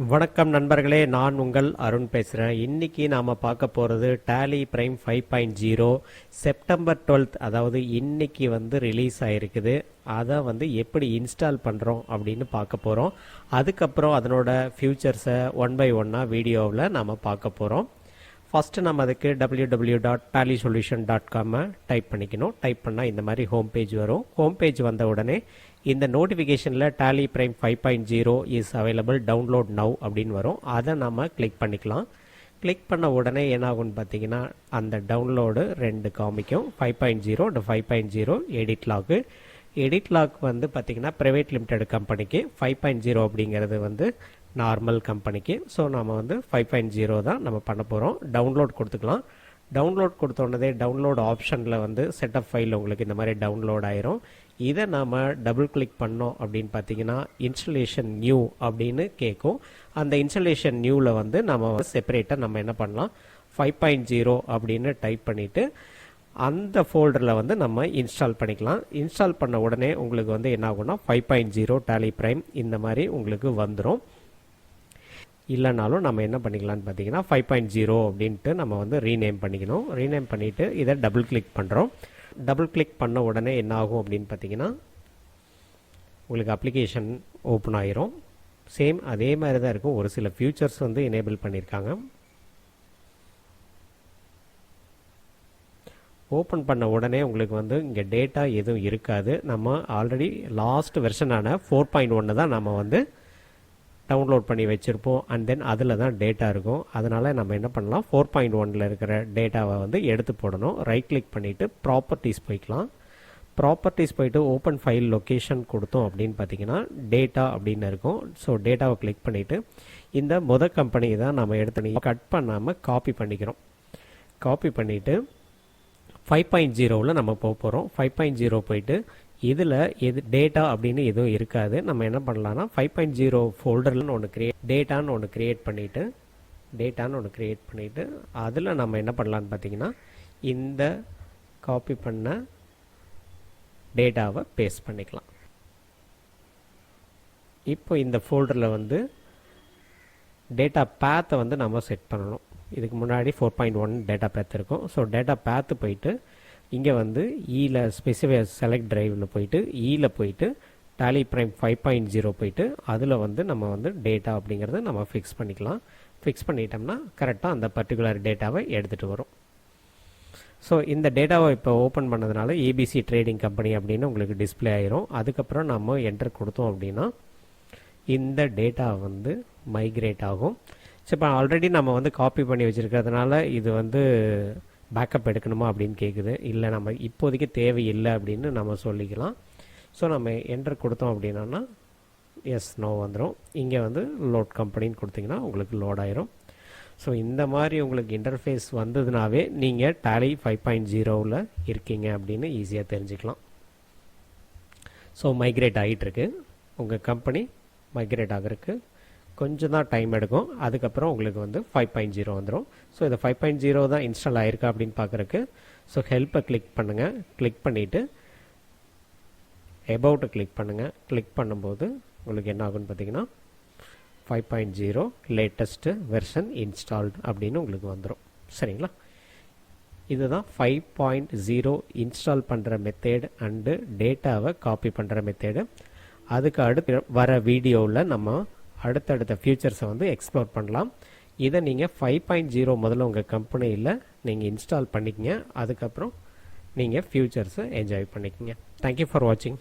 வணக்கம் நண்பர்களே, நான் உங்கள் அருண் பேசுகிறேன். இன்றைக்கி நாம் பார்க்க போகிறது டேலி பிரைம் 5.0 செப்டம்பர் 12th, அதாவது இன்றைக்கி ரிலீஸ் ஆகிருக்குது. அதை எப்படி இன்ஸ்டால் பண்ணுறோம் அப்படின்னு பார்க்க போகிறோம். அதுக்கப்புறம் அதனோட ஃபியூச்சர்ஸை ஒன் பை ஒன்னாக வீடியோவில் நாம் பார்க்க போகிறோம். ஃபஸ்ட்டு நம்ம அதுக்கு www.tallysolution.com டைப் பண்ணிக்கணும். டைப் பண்ணால் இந்த மாதிரி ஹோம் பேஜ் வரும். ஹோம் பேஜ் வந்த உடனே இந்த நோட்டிஃபிகேஷனில் Tally Prime 5.0 is available download now அப்படின்னு வரும். அதை நம்ம கிளிக் பண்ணிக்கலாம். கிளிக் பண்ண உடனே என்ன ஆகும்னு பார்த்தீங்கன்னா, அந்த டவுன்லோடு 2 காமிக்கும், 5.0 and 5.0 edit log. Edit log பார்த்திங்கன்னா ப்ரைவேட் லிமிடெட் கம்பெனிக்கு, 5.0 அப்படிங்கிறது நார்மல் கம்பெனிக்கு. ஸோ நம்ம 5.0 தான் நம்ம பண்ண போகிறோம். டவுன்லோட் கொடுத்துக்கலாம். டவுன்லோட் கொடுத்தோன்னதே டவுன்லோட் ஆப்ஷனில் செட்டப் ஃபைல் உங்களுக்கு இந்த மாதிரி டவுன்லோட் ஆயிரும். இதை நாம் டபுள் கிளிக் பண்ணோம் அப்படின்னு பார்த்தீங்கன்னா இன்ஸ்டலேஷன் நியூ அப்படின்னு கேட்கும். அந்த இன்ஸ்டலேஷன் நியூவில் நம்ம செப்பரேட்டாக நம்ம என்ன பண்ணலாம், 5.0 அப்படின்னு டைப் பண்ணிவிட்டு அந்த ஃபோல்டரில் நம்ம இன்ஸ்டால் பண்ணிக்கலாம். இன்ஸ்டால் பண்ண உடனே உங்களுக்கு என்ன ஆகும்னா 5.0 டேலி பிரைம் இந்த மாதிரி உங்களுக்கு வந்துடும். இல்லைனாலும் நம்ம என்ன பண்ணிக்கலாம்னு பார்த்தீங்கன்னா 5.0 அப்படின்ட்டு நம்ம ரீநேம் பண்ணிக்கணும். ரீநேம் பண்ணிவிட்டு இதை டபுள் கிளிக் பண்ணுறோம். டபுள் கிளிக் பண்ண உடனே என்ன ஆகும் அப்படின்னு பார்த்தீங்கன்னா உங்களுக்கு அப்ளிகேஷன் ஓப்பன் ஆயிரும். சேம் அதே மாதிரி தான் இருக்கும். ஒரு சில ஃபியூச்சர்ஸ் எனேபிள் பண்ணியிருக்காங்க. ஓப்பன் பண்ண உடனே உங்களுக்கு இங்கே டேட்டா எதுவும் இருக்காது. நம்ம ஆல்ரெடி லாஸ்ட் வெர்ஷனான 4.1 தான் நம்ம டவுன்லோட் பண்ணி வச்சுருப்போம். அண்ட் தென் அதில் தான் டேட்டா இருக்கும். அதனால் நம்ம என்ன பண்ணலாம், 4.1 இருக்கிற டேட்டாவை எடுத்து போடணும். ரைட் கிளிக் பண்ணிவிட்டு ப்ராப்பர்ட்டிஸ் போய்க்கலாம். ப்ராப்பர்ட்டிஸ் போயிட்டு ஓப்பன் ஃபைல் லொக்கேஷன் கொடுத்தோம் அப்படின்னு பார்த்தீங்கன்னா டேட்டா அப்படின்னு இருக்கும். ஸோ டேட்டாவை கிளிக் பண்ணிவிட்டு இந்த கம்பெனி தான் நம்ம எடுத்து கட் பண்ணாமல் காப்பி பண்ணிக்கிறோம். காப்பி பண்ணிவிட்டு 5.0வில் நம்ம போக போகிறோம். 5.0 போயிட்டு இதில் எது டேட்டா அப்படின்னு எதுவும் இருக்காது. நம்ம என்ன பண்ணலான்னா 5.0 ஃபோல்டரில் டேட்டான்னு ஒன்று க்ரியேட் பண்ணிவிட்டு அதில் நம்ம என்ன பண்ணலான்னு பார்த்தீங்கன்னா இந்த காப்பி பண்ண டேட்டாவை பேஸ்ட் பண்ணிக்கலாம். இப்போ இந்த ஃபோல்டரில் டேட்டா பேத்தை நம்ம செட் பண்ணணும். இதுக்கு முன்னாடி 4.1 டேட்டா பேத் இருக்கும். ஸோ டேட்டா பேத்து போயிட்டு இங்கே ஈல ஸ்பெசிஃபை செலக்ட் டிரைவில் போயிட்டு ஈல போயிட்டு டேலி பிரைம் 5.0 போயிட்டு அதில் நம்ம டேட்டா அப்படிங்கிறத நம்ம ஃபிக்ஸ் பண்ணிக்கலாம். ஃபிக்ஸ் பண்ணிட்டோம்னா கரெக்டாக அந்த பர்டிகுலர் டேட்டாவை எடுத்துகிட்டு வரும். ஸோ இந்த டேட்டாவை இப்போ ஓப்பன் பண்ணதுனால ஏபிசி ட்ரேடிங் கம்பெனி அப்படின்னு உங்களுக்கு டிஸ்பிளே ஆயிரும். அதுக்கப்புறம் நம்ம என்டர் கொடுத்தோம் அப்படின்னா இந்த டேட்டா மைக்ரேட் ஆகும். ஸோ இப்போ ஆல்ரெடி நம்ம காப்பி பண்ணி வச்சுருக்கிறதுனால இது பேக்கப் எடுக்கணுமா அப்படின்னு கேட்குது. இல்லை, நம்ம இப்போதைக்கு தேவையில்லை அப்படின்னு நம்ம சொல்லிக்கலாம். ஸோ நம்ம என்டர் கொடுத்தோம் அப்படின்னா எஸ் நோ வந்துடும். இங்கே லோட் கம்பெனின்னு கொடுத்தீங்கன்னா உங்களுக்கு லோட் ஆயிரும். ஸோ இந்த மாதிரி உங்களுக்கு இன்டர்ஃபேஸ் வந்ததுனாவே நீங்கள் டேலி 5.0வில் இருக்கீங்க அப்படின்னு ஈஸியாக தெரிஞ்சுக்கலாம். ஸோ மைக்ரேட் ஆகிட்டுருக்கு. உங்கள் கம்பெனி மைக்ரேட் ஆகிறதுக்கு கொஞ்சம் தான் டைம் எடுக்கும். அதுக்கப்புறம் உங்களுக்கு 5.0 வந்துடும். ஸோ இது 5.0 தான் இன்ஸ்டால் ஆகிருக்கா அப்படின்னு பார்க்குறக்கு ஸோ ஹெல்ப்பை கிளிக் பண்ணுங்கள். கிளிக் பண்ணிவிட்டு எபவுட்டை கிளிக் பண்ணுங்கள். கிளிக் பண்ணும்போது உங்களுக்கு என்ன ஆகுன்னு பார்த்தீங்கன்னா 5.0 லேட்டஸ்ட்டு வெர்ஷன் இன்ஸ்டால்டு அப்படின்னு உங்களுக்கு வந்துடும். சரிங்களா? இதுதான் 5.0 இன்ஸ்டால் பண்ணுற மெத்தேடு அண்டு டேட்டாவை காப்பி பண்ணுற மெத்தேடு. அதுக்கு அடுத்து வர வீடியோவில் நம்ம அடுத்தடுத்த ஃபியூச்சர்ஸை எக்ஸ்ப்ளோர் பண்ணலாம். இதை நீங்கள் 5.0 முதல்ல உங்கள் கம்பெனியில் நீங்கள் இன்ஸ்டால் பண்ணிக்கங்க. அதுக்கப்புறம் நீங்கள் ஃபியூச்சர்ஸை என்ஜாய் பண்ணிக்கங்க. தேங்க்யூ ஃபார் வாட்சிங்.